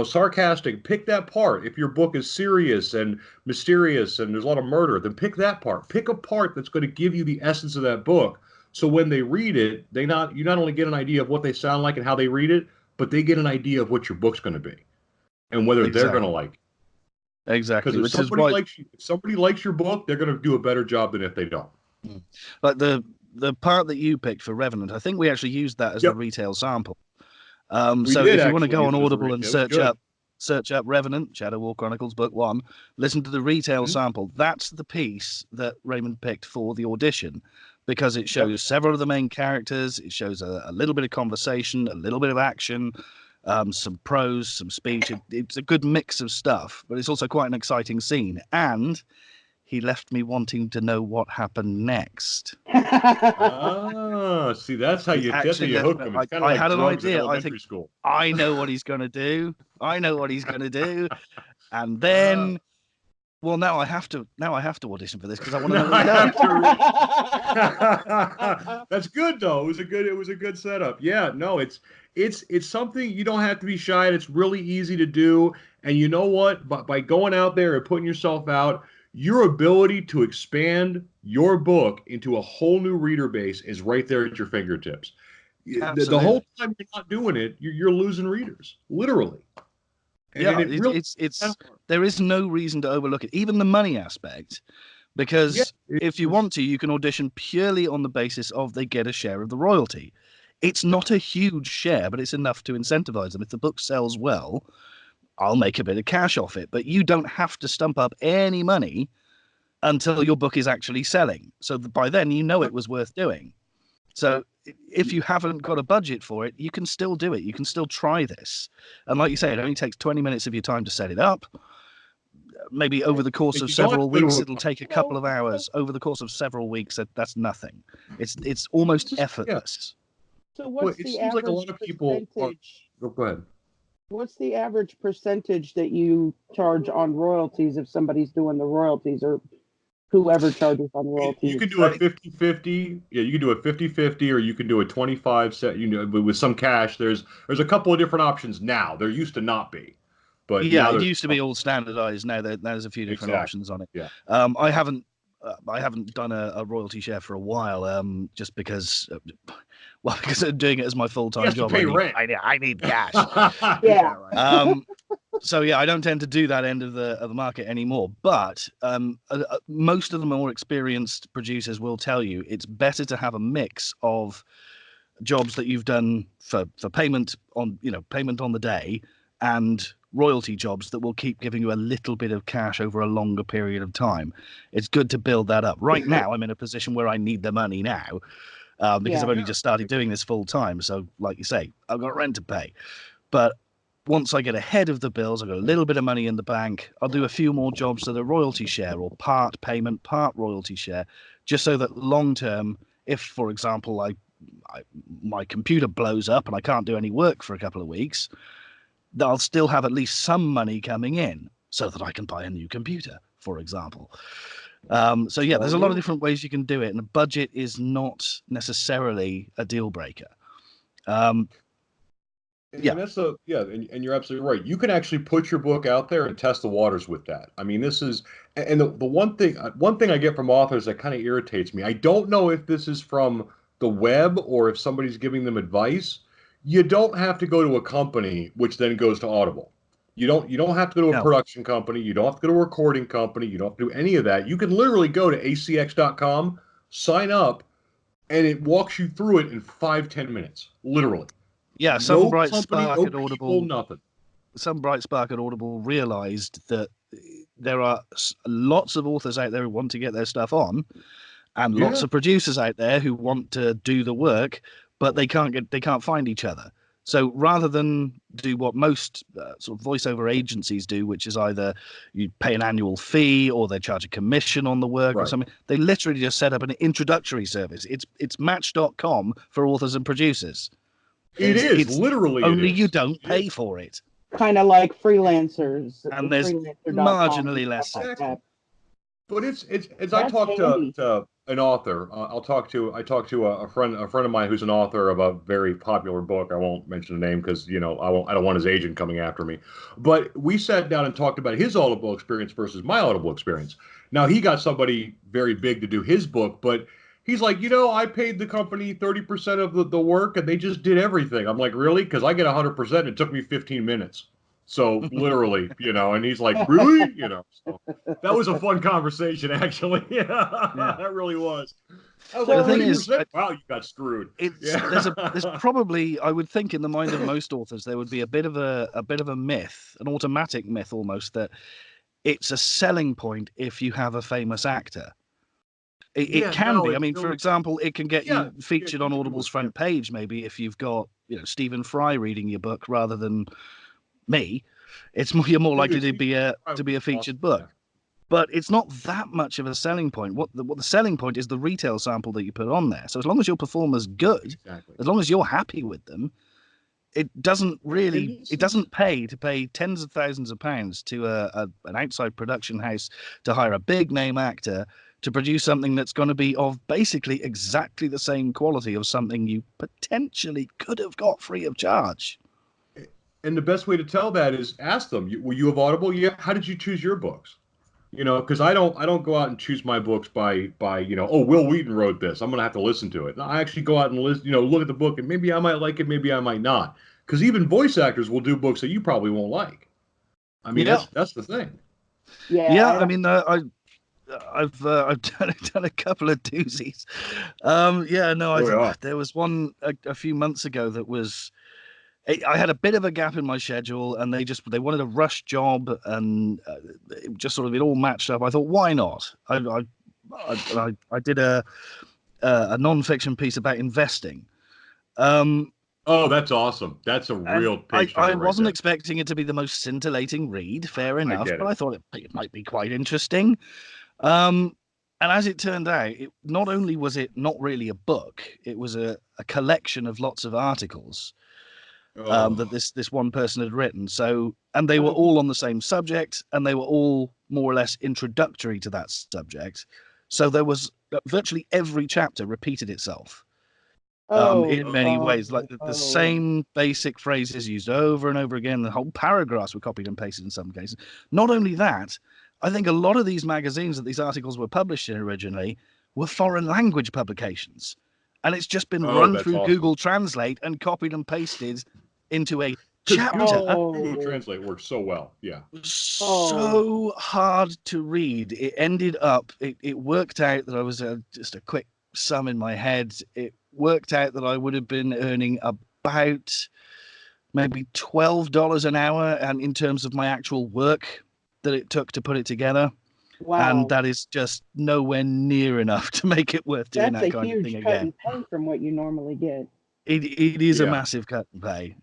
sarcastic, pick that part. If your book is serious and mysterious and there's a lot of murder, then pick that part. Pick a part that's going to give you the essence of that book. So when they read it, you not only get an idea of what they sound like and how they read it, but they get an idea of what your book's going to be and whether they're going to like it. Exactly. Because if somebody likes your book, they're going to do a better job than if they don't. Like the part that you picked for Revenant, I think we actually used that as the retail sample. So if you want to go on Audible and search up search up Revenant, Shadow War Chronicles, Book 1, listen to the retail sample. That's the piece that Raymond picked for the audition because it shows several of the main characters. It shows a little bit of conversation, a little bit of action, some prose, some speech. It's a good mix of stuff, but it's also quite an exciting scene. And he left me wanting to know what happened next. Ah, see, that's how you hook them. It's kind of I like had an drugs in idea. I elementary think school. I know what he's going to do. I know what he's going to do. And then, well, now I have to audition for this because I want to know what he does. That's good though. It was a good setup. Yeah, no, it's something you don't have to be shy at. It's really easy to do. And you know what? By going out there and putting yourself out, your ability to expand your book into a whole new reader base is right there at your fingertips. The whole time you're not doing it, you're losing readers, literally. And it's there is no reason to overlook it, even the money aspect, because if you want to, you can audition purely on the basis of they get a share of the royalty. It's not a huge share, but it's enough to incentivize them. If the book sells well, I'll make a bit of cash off it, but you don't have to stump up any money until your book is actually selling. So by then, you know it was worth doing. So if you haven't got a budget for it, you can still do it. You can still try this. And like you say, it only takes 20 minutes of your time to set it up. Maybe over the course of several weeks, it'll take a couple of hours. Over the course of several weeks, that's nothing. It's almost effortless. So what's the average like a lot of people go ahead. What's the average percentage that you charge on royalties if somebody's doing the royalties or whoever charges on royalties? You can do a 50-50. Yeah, you can do a 50-50 or you can do a 25 set, with some cash. There's a couple of different options now. There used to not be. But yeah, it used to be all standardized. Now there's a few different options on it. Yeah. I haven't done a royalty share for a while, just because I'm doing it as my full-time job. I need cash. Yeah. So yeah, I don't tend to do that end of the market anymore. But most of the more experienced producers will tell you it's better to have a mix of jobs that you've done for payment on the day and royalty jobs that will keep giving you a little bit of cash over a longer period of time. It's good to build that up. Right now, I'm in a position where I need the money now because I've only just started doing this full time. So like you say, I've got rent to pay. But once I get ahead of the bills, I've got a little bit of money in the bank, I'll do a few more jobs that are royalty share or part payment, part royalty share, just so that long term, if, for example, my computer blows up and I can't do any work for a couple of weeks, I'll still have at least some money coming in so that I can buy a new computer, for example. So yeah, there's a lot of different ways you can do it, and a budget is not necessarily a deal breaker. And that's and you're absolutely right. You can actually put your book out there and test the waters with that. I mean, this is, and the one thing I get from authors that kind of irritates me. I don't know if this is from the web or if somebody's giving them advice. You don't have to go to a company, which then goes to Audible. You don't have to go to a production company. You don't have to go to a recording company. You don't have to do any of that. You can literally go to acx.com, sign up, and it walks you through it in 5-10 minutes, literally. Yeah, some bright spark at Audible realized that there are lots of authors out there who want to get their stuff on, and lots of producers out there who want to do the work, but they can't find each other. So rather than do what most sort of voiceover agencies do, which is either you pay an annual fee or they charge a commission on the work or something, they literally just set up an introductory service. It's Match.com for authors and producers. It's literally only you don't pay for it. Kind of like freelancers. And there's marginally less. Exactly. But it's I talk to an author. I talk to a friend of mine who's an author of a very popular book. I won't mention the name because I don't want his agent coming after me. But we sat down and talked about his Audible experience versus my Audible experience. Now he got somebody very big to do his book, but he's like, I paid the company 30% of the work and they just did everything. I'm like, really? Because I get 100%. It took me 15 minutes. So literally, and he's like, really? So that was a fun conversation, actually. Yeah, that really was. I was So like, The thing 30%? is, Wow, you got screwed. it's Yeah. there's probably, I would think, in the mind of most authors there would be a bit of a myth, an automatic myth almost, that it's a selling point if you have a famous actor. It Yeah, can no, be. I it mean, for really, example, it can get yeah, you yeah, featured on usually Audible's would, yeah. front page, maybe, if you've got, Stephen Fry reading your book rather than me. You're more likely Dude, to Steve be a Fry was featured awesome. book. Yeah, But it's not that much of a selling point. What the selling point is the retail sample that you put on there. So as long as your performer's good, exactly. as long as you're happy with them, it doesn't And really, this it is doesn't pay to pay tens of thousands of pounds to an outside production house to hire a big name actor to produce something that's going to be of basically exactly the same quality of something you potentially could have got free of charge. And the best way to tell that is ask them, were you of Audible? Yeah. How did you choose your books? Because I don't go out and choose my books by oh, Will Wheaton wrote this, I'm gonna have to listen to it. No, I actually go out and listen, look at the book, and maybe I might like it, maybe I might not. Because even voice actors will do books that you probably won't like. I mean, Yeah, that's the thing. yeah. Yeah, I mean, I've done a couple of doozies. Yeah, no, Oh yeah. there was one a few months ago that was. I had a bit of a gap in my schedule, and they wanted a rush job, and it all matched up. I thought, why not? I did a non-fiction piece about investing. Um, Oh, that's awesome. That's a and real I, page I turner right wasn't there. expecting it to be the most scintillating read, fair I enough, get but it. I thought it might be quite interesting. Um, and as it turned out, not only was it not really a book, it was a collection of lots of articles that Oh, this one person had written. So, and they were oh, all on the same subject, and they were all more or less introductory to that subject. So there was virtually every chapter repeated itself oh, in many oh, ways, like oh, the oh. same basic phrases used over and over again. The whole paragraphs were copied and pasted in some cases. Not only that, I think a lot of these magazines that these articles were published in originally were foreign language publications. And it's just been oh, run that's through awesome. Google Translate and copied and pasted into a Because chapter. Google Oh, Translate works so well. Yeah. oh, So hard to read. It ended up, it worked out that I was just a quick sum in my head. It worked out that I would have been earning about maybe $12 an hour, and in terms of my actual work that it took to put it together. And wow. that is just nowhere near enough to make it worth doing That's a that kind of thing huge cut again. in pay from what you normally get. It is a Yeah. massive cut and pay.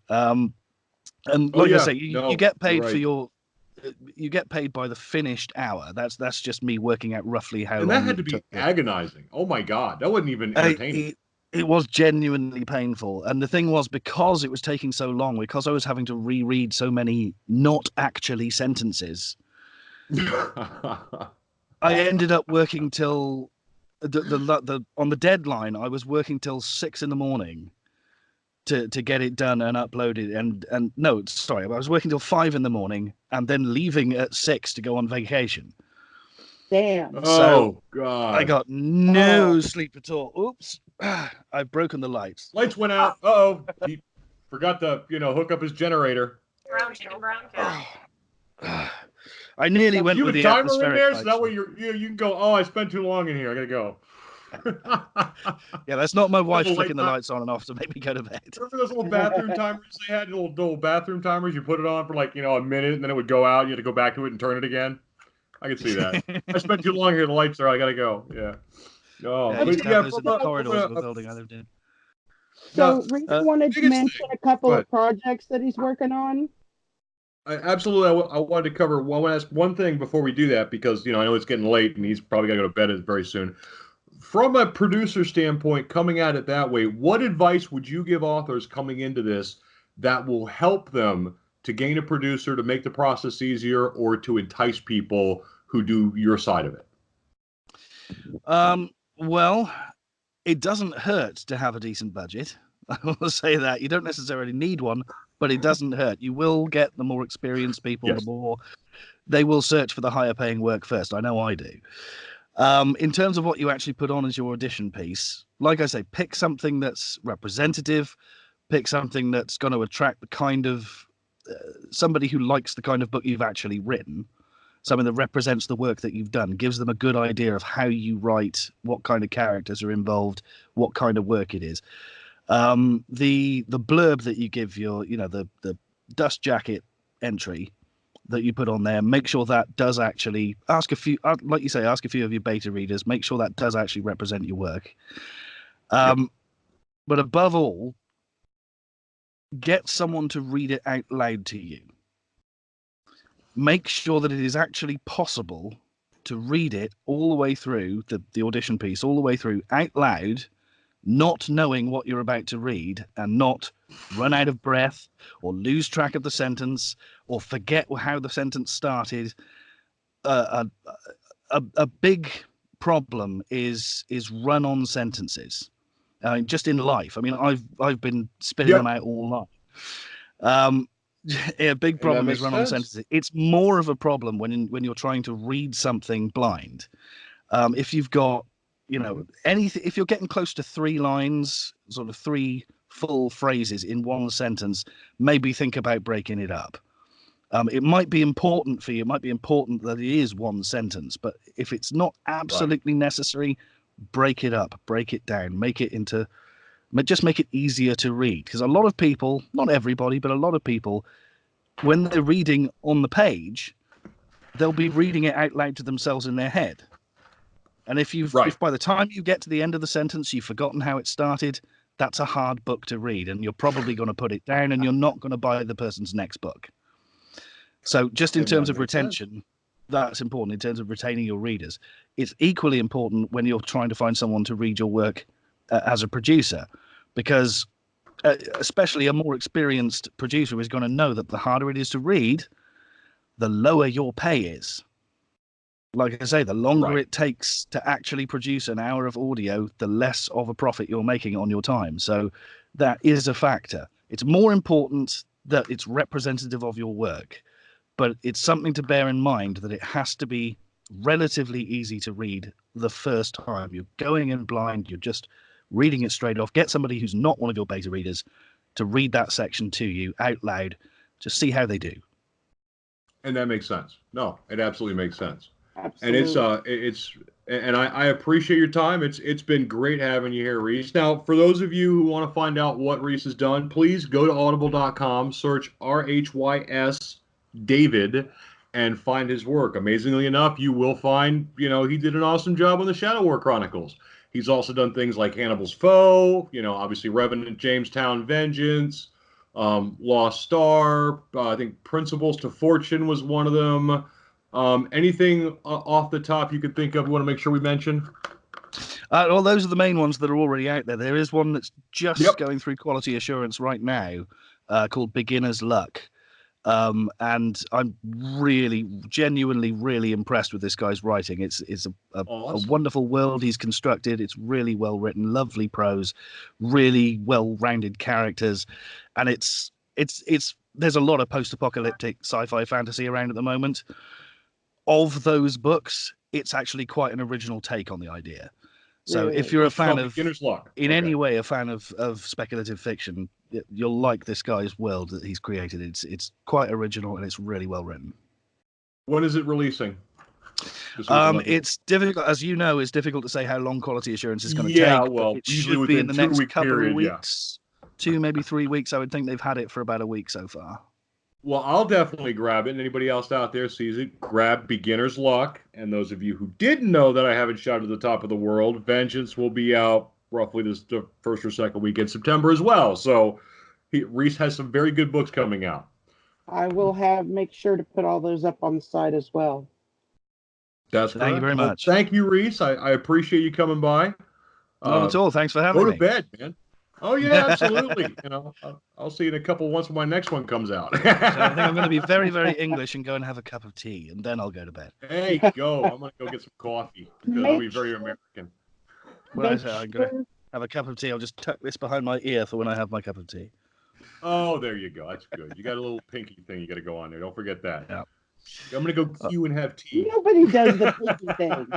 And Oh like I yeah. say, you No, get you're paid for right. your you get paid by the finished hour. That's just me working out roughly how And that long had to it be took to. agonizing. Oh my God, that wasn't even I, entertaining. it, it was genuinely painful, and the thing was, because it was taking so long, because I was having to reread so many not actually sentences, I ended up working till the on the deadline. I was working till 6 in the morning to get it done and uploaded. And no, sorry, I was working till 5 in the morning and then leaving at 6 to go on vacation. Damn. So Oh I God. got no Oh, sleep at all. Oops, I've broken the lights. Lights went out. Uh-oh. He forgot to, hook up his generator. Brown chicken, brown cow. Oh, I nearly that's went You with have a the timer in atmospheric there, so lights. that way you can go, oh, I spent too long in here. I gotta go. Yeah, that's not my wife Double light flicking the time. lights on and off to make me go to bed. Remember those little bathroom timers they had? Little bathroom timers. You put it on for like, a minute and then it would go out. You had to go back to it and turn it again. I can see that. I spent too long here. The lights are. I gotta go. Yeah. Oh, Yeah, I okay. used but to have yeah, those in from the So, corridors a, of a building I lived in. the so Reese Uh, wanted to biggest mention thing. a couple But of projects that he's working on. absolutely, I wanted to cover. Well, I want to ask one thing before we do that because I know it's getting late and he's probably gonna go to bed very soon. From a producer standpoint, coming at it that way, what advice would you give authors coming into this that will help them to gain a producer, to make the process easier, or to entice people who do your side of it? well, it doesn't hurt to have a decent budget. I will say that you don't necessarily need one, but it doesn't hurt. You will get the more experienced people, the Yes. more they will search for the higher paying work first. I know I do. In terms of what you actually put on as your audition piece, like I say, pick something that's representative, pick something that's going to attract the kind of somebody who likes the kind of book you've actually written, something that represents the work that you've done, gives them a good idea of how you write, what kind of characters are involved, what kind of work it is. The blurb that you give your, the dust jacket entry that you put on there, make sure that does actually ask a few, like you say, ask a few of your beta readers, make sure that does actually represent your work. But above all, get someone to read it out loud to you. Make sure that it is actually possible to read it all the way through, the audition piece, all the way through out loud, not knowing what you're about to read, and not run out of breath or lose track of the sentence or forget how the sentence started. A big problem is run-on sentences. Just in life. I mean, I've been spitting them out all night. A big problem is run-on sentences. It's more of a problem when you're trying to read something blind. If you've got, anything, if you're getting close to 3 lines, sort of 3 full phrases in one sentence, maybe think about breaking it up. It might be important for you. It might be important that it is one sentence, but if it's not absolutely necessary, break it up, break it down, just make it easier to read. Because a lot of people, not everybody, but a lot of people, when they're reading on the page, they'll be reading it out loud to themselves in their head. And if by the time you get to the end of the sentence, you've forgotten how it started, that's a hard book to read, and you're probably going to put it down, and you're not going to buy the person's next book. So just in terms of retention, that's important in terms of retaining your readers. It's equally important when you're trying to find someone to read your work as a producer, because especially a more experienced producer is going to know that the harder it is to read, the lower your pay is. Like I say, the longer it takes to actually produce an hour of audio, the less of a profit you're making on your time. So that is a factor. It's more important that it's representative of your work, but it's something to bear in mind that it has to be relatively easy to read the first time. You're going in blind, you're just reading it straight off. Get somebody who's not one of your beta readers to read that section to you out loud, just see how they do. And that makes sense. No, it absolutely makes sense. Absolutely. And I appreciate your time. It's been great having you here, Rhys. Now, for those of you who want to find out what Rhys has done, please go to audible.com, search RHYS David, and find his work. Amazingly enough, you will find, he did an awesome job on the Shadow War Chronicles. He's also done things like Hannibal's Foe, obviously Revenant, Jamestown, Vengeance, Lost Star. I think Principles to Fortune was one of them. Anything off the top you could think of you want to make sure we mention? Well, those are the main ones that are already out there. There is one that's just going through quality assurance right now called Beginner's Luck. And I'm really, genuinely, really impressed with this guy's writing. It's a wonderful world he's constructed. It's really well written, lovely prose, really well-rounded characters, and it's there's a lot of post-apocalyptic sci-fi fantasy around at the moment. Of those books, it's actually quite an original take on the idea. So if you're a fan of, in any way, a fan of speculative fiction, you'll like this guy's world that he's created. It's quite original and it's really well written. When is it releasing? It's difficult, as you know, it's difficult to say how long quality assurance is going to take. Well, it should be in the next couple of weeks, 2, maybe 3 weeks. I would think they've had it for about a week so far. Well, I'll definitely grab it. And anybody else out there sees it, grab Beginner's Luck. And those of you who didn't know that I haven't shouted to the top of the world, Vengeance will be out roughly the first or second week in September as well. So Rhys has some very good books coming out. I will make sure to put all those up on the site as well. Thank you very much. Well, thank you, Rhys. I appreciate you coming by. Not at all. Thanks for having me. Go to bed, man. Oh, yeah, absolutely. I'll see you in a couple once when my next one comes out. So I think I'm going to be very, very English and go and have a cup of tea, and then I'll go to bed. Hey, go. I'm going to go get some coffee. I'll be very American. When I say I'm going to have a cup of tea, I'll just tuck this behind my ear for when I have my cup of tea. Oh, there you go. That's good. You got a little pinky thing you got to go on there. Don't forget that. Yeah. I'm going to go queue and have tea. Nobody does the pinky thing.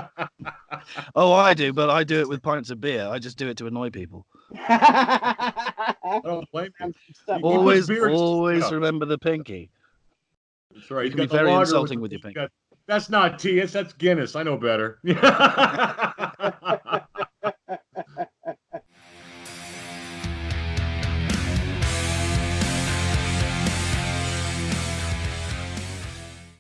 Oh, I do, but I do it with pints of beer. I just do it to annoy people. I don't blame you. He puts beer in his cup. Remember the pinky. That's right. You He's can be got the very lager insulting the with your tea. pinky. That's not tea. That's Guinness. I know better.